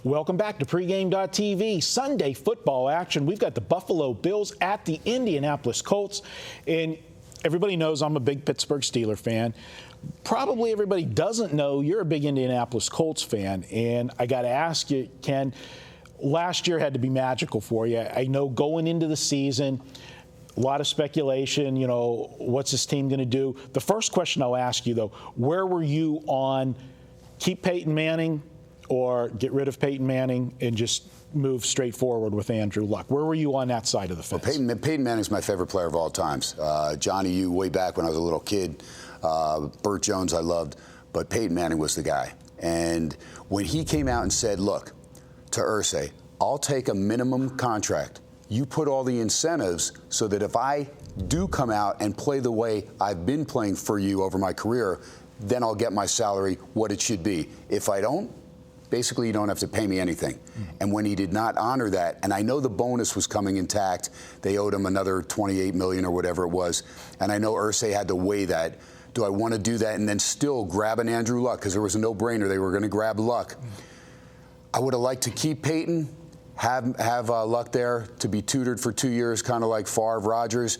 Welcome back to pregame.tv. Sunday football action. We've got the Buffalo Bills at the Indianapolis Colts. And everybody knows I'm a big Pittsburgh Steelers fan. Probably everybody doesn't know you're a big Indianapolis Colts fan. And I got to ask you, Ken, last year had to be magical for you. I know going into the season, a lot of speculation, what's this team going to do? The first question I'll ask you, though, where were you on keep Peyton Manning or get rid of Peyton Manning and just move straight forward with Andrew Luck? Where were you on that side of the fence? Well, Peyton Manning's my favorite player of all times. Johnny U, way back when I was a little kid. Burt Jones I loved, but Peyton Manning was the guy. And when he came out and said, look, to Irsay, I'll take a minimum contract. You put all the incentives so that if I do come out and play the way I've been playing for you over my career, then I'll get my salary what it should be. If I don't, basically, you don't have to pay me anything. And when he did not honor that, and I know the bonus was coming intact, they owed him another $28 million or whatever it was, and I know Irsay had to weigh that. Do I want to do that and then still grab an Andrew Luck? Because there was a no-brainer. They were going to grab Luck. I would have liked to keep Peyton, have Luck there to be tutored for 2 years, kind of like Favre, Rodgers.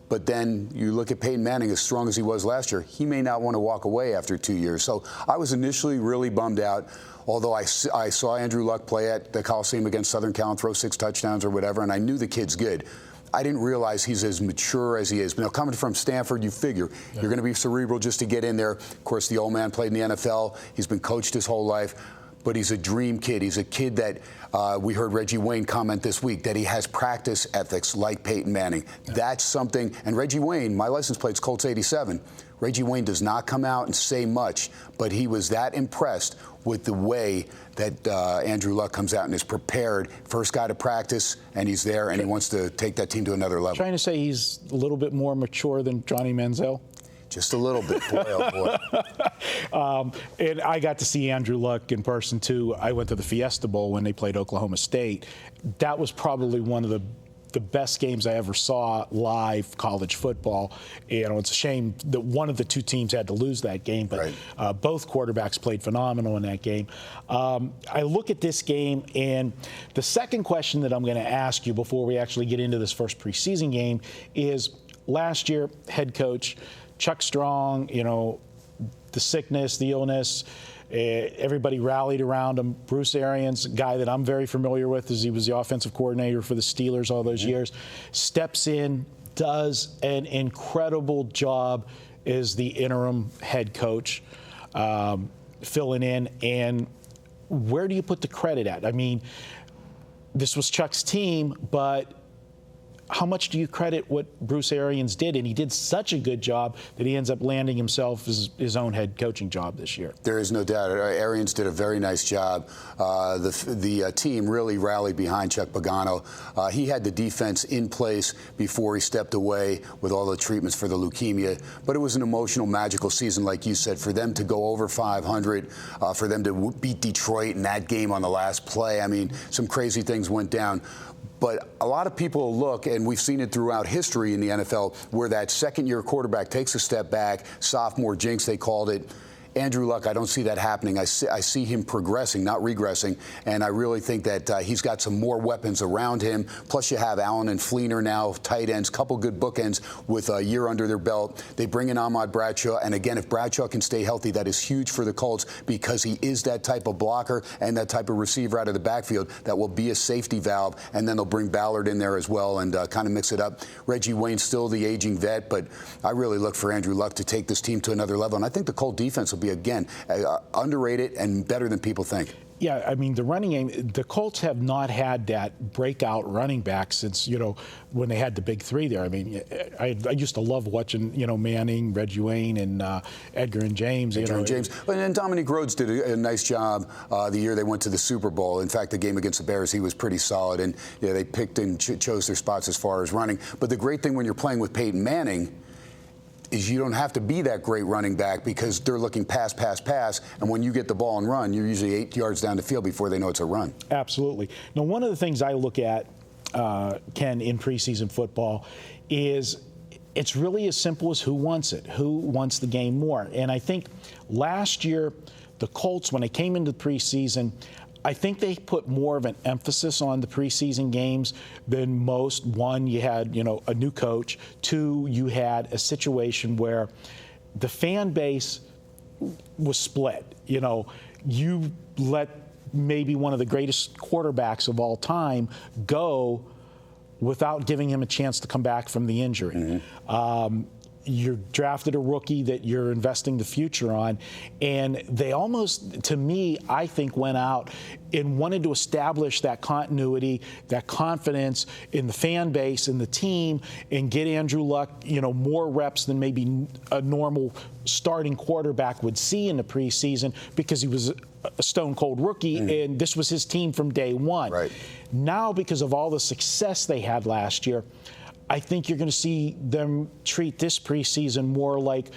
But then you look at Peyton Manning, as strong as he was last year, he may not want to walk away after 2 years. So I was initially really bummed out, although I saw Andrew Luck play at the Coliseum against Southern Cal and throw 6 touchdowns or whatever, and I knew the kid's good. I didn't realize he's as mature as he is. But now, coming from Stanford, you figure you're going to be cerebral just to get in there. Of course, the old man played in the NFL. He's been coached his whole life. But he's a dream kid. He's a kid that we heard Reggie Wayne comment this week that he has practice ethics like Peyton Manning. Yeah. That's something. And Reggie Wayne, my license plate's Colts 87. Reggie Wayne does not come out and say much, but he was that impressed with the way that Andrew Luck comes out and is prepared. First guy to practice, and he's there, and he wants to take that team to another level. Trying to say he's a little bit more mature than Johnny Manziel? Just a little bit, boy, oh boy. And I got to see Andrew Luck in person, too. I went to the Fiesta Bowl when they played Oklahoma State. That was probably one of the best games I ever saw live college football. It's a shame that one of the two teams had to lose that game, but right. Both quarterbacks played phenomenal in that game. I look at this game, and the second question that I'm going to ask you before we actually get into this first preseason game is last year, head coach Chuck Strong, the sickness, the illness, everybody rallied around him. Bruce Arians, a guy that I'm very familiar with as he was the offensive coordinator for the Steelers all those years, steps in, does an incredible job as the interim head coach, filling in. And where do you put the credit at? I mean, this was Chuck's team, but how much do you credit what Bruce Arians did? And he did such a good job that he ends up landing himself his own head coaching job this year. There is no doubt. Arians did a very nice job. The team really rallied behind Chuck Pagano. He had the defense in place before he stepped away with all the treatments for the leukemia. But it was an emotional, magical season, like you said, for them to go over 500, for them to beat Detroit in that game on the last play. I mean, some crazy things went down. But a lot of people look, and we've seen it throughout history in the NFL, where that second-year quarterback takes a step back, sophomore jinx, they called it. Andrew Luck, I don't see that happening. I see him progressing, not regressing, and I really think that he's got some more weapons around him. Plus, you have Allen and Fleener now, tight ends, couple good bookends with a year under their belt. They bring in Ahmad Bradshaw, and again, if Bradshaw can stay healthy, that is huge for the Colts because he is that type of blocker and that type of receiver out of the backfield that will be a safety valve, and then they'll bring Ballard in there as well and kind of mix it up. Reggie Wayne's still the aging vet, but I really look for Andrew Luck to take this team to another level, and I think the Colt defense will be, again, underrated and better than people think. Yeah, I mean, the running game, the Colts have not had that breakout running back since, when they had the big three there. I mean, I used to love watching, Manning, Reggie Wayne, and Edgar and James. And Dominique Rhodes did a nice job the year they went to the Super Bowl. In fact, the game against the Bears, he was pretty solid. And they picked and chose their spots as far as running. But the great thing when you're playing with Peyton Manning is you don't have to be that great running back because they're looking pass, and when you get the ball and run, you're usually 8 yards down the field before they know it's a run. Absolutely. Now, one of the things I look at, Ken, in preseason football is it's really as simple as who wants it, who wants the game more. And I think last year, the Colts, when they came into the preseason, I think they put more of an emphasis on the preseason games than most. One, you had, a new coach. Two, you had a situation where the fan base was split. You let maybe one of the greatest quarterbacks of all time go without giving him a chance to come back from the injury. You drafted a rookie that you're investing the future on, and they almost, to me, I think, went out and wanted to establish that continuity, that confidence in the fan base and the team, and get Andrew Luck, more reps than maybe a normal starting quarterback would see in the preseason, because he was a stone-cold rookie, and this was his team from day one. Right. Now, because of all the success they had last year, I think you're going to see them treat this preseason more like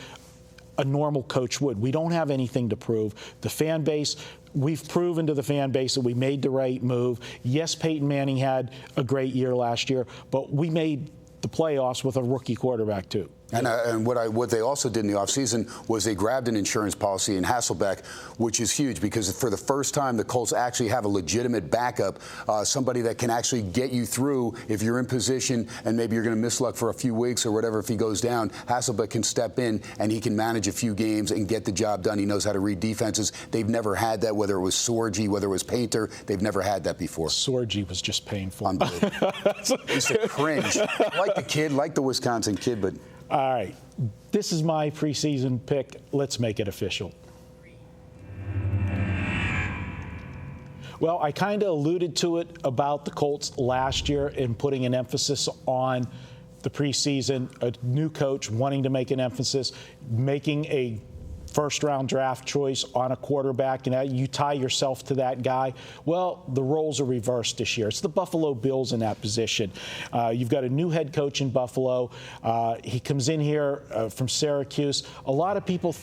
a normal coach would. We don't have anything to prove. The fan base, we've proven to the fan base that we made the right move. Yes, Peyton Manning had a great year last year, but we made the playoffs with a rookie quarterback too. And what they also did in the offseason was they grabbed an insurance policy in Hasselbeck, which is huge, because for the first time the Colts actually have a legitimate backup, somebody that can actually get you through if you're in position and maybe you're going to miss Luck for a few weeks or whatever. If he goes down, Hasselbeck can step in and he can manage a few games and get the job done. He knows how to read defenses. They've never had that, whether it was Sorgi, whether it was Painter. They've never had that before. Sorgi was just painful. Unbelievable. It's a cringe. Like the kid, like the Wisconsin kid, but... All right, this is my preseason pick. Let's make it official. Well, I kind of alluded to it about the Colts last year in putting an emphasis on the preseason, a new coach wanting to make an emphasis, making a first-round draft choice on a quarterback, and you tie yourself to that guy. Well, the roles are reversed this year. It's the Buffalo Bills in that position. You've got a new head coach in Buffalo. He comes in here from Syracuse. A lot of people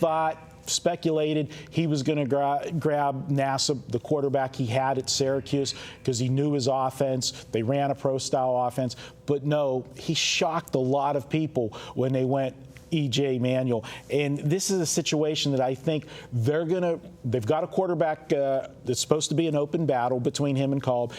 speculated he was going to grab Nassib, the quarterback he had at Syracuse, because he knew his offense. They ran a pro-style offense. But no, he shocked a lot of people when they went E.J. Manuel. And this is a situation that I think they've got a quarterback that's supposed to be an open battle between him and Kolb.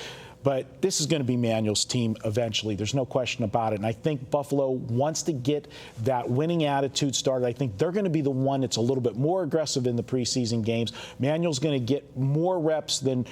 But this is going to be Manuel's team eventually. There's no question about it. And I think Buffalo wants to get that winning attitude started. I think they're going to be the one that's a little bit more aggressive in the preseason games. Manuel's going to get more reps than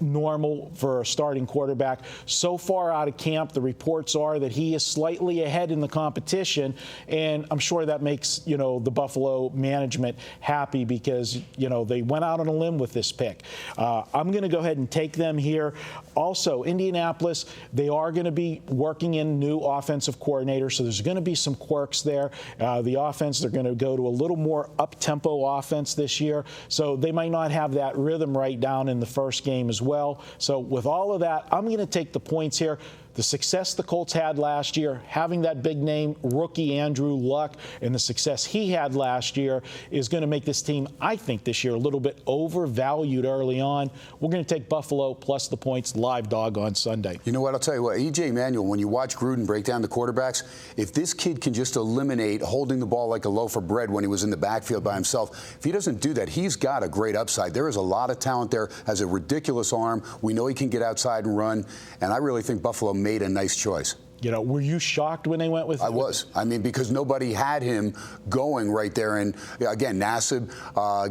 normal for a starting quarterback. So far out of camp, the reports are that he is slightly ahead in the competition, and I'm sure that makes, the Buffalo management happy, because, they went out on a limb with this pick. I'm going to go ahead and take them here. Also, Indianapolis, they are going to be working in new offensive coordinator, so there's going to be some quirks there. The offense, they're going to go to a little more up-tempo offense this year, so they might not have that rhythm right down in the first game as well. So with all of that, I'm going to take the points here. The success the Colts had last year, having that big name rookie Andrew Luck, and the success he had last year is going to make this team, I think, this year a little bit overvalued early on. We're going to take Buffalo plus the points, live dog on Sunday. You know what? I'll tell you what, E.J. Manuel, when you watch Gruden break down the quarterbacks, if this kid can just eliminate holding the ball like a loaf of bread when he was in the backfield by himself, if he doesn't do that, he's got a great upside. There is a lot of talent there, has a ridiculous arm. We know he can get outside and run, and I really think Buffalo made a nice choice. Were you shocked when they went with? I was. I mean, because nobody had him going right there. And again, Nassib,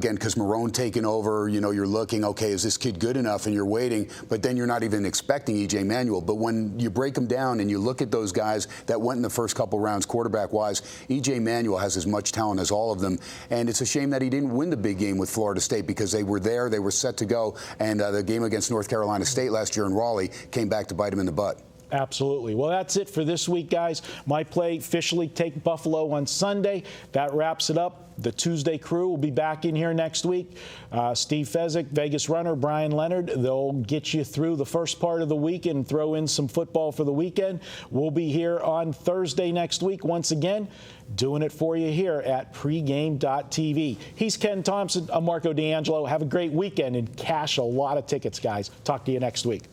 because Marrone taking over, you're looking, okay, is this kid good enough? And you're waiting, but then you're not even expecting E.J. Manuel. But when you break them down and you look at those guys that went in the first couple rounds, quarterback-wise, E.J. Manuel has as much talent as all of them. And it's a shame that he didn't win the big game with Florida State, because they were there, they were set to go. And the game against North Carolina State last year in Raleigh came back to bite him in the butt. Absolutely. Well, that's it for this week, guys. My play officially take Buffalo on Sunday. That wraps it up. The Tuesday crew will be back in here next week. Steve Fezzik, Vegas Runner, Brian Leonard. They'll get you through the first part of the week and throw in some football for the weekend. We'll be here on Thursday next week once again, doing it for you here at pregame.tv. He's Ken THomson. I'm Marco D'Angelo. Have a great weekend and cash a lot of tickets, guys. Talk to you next week.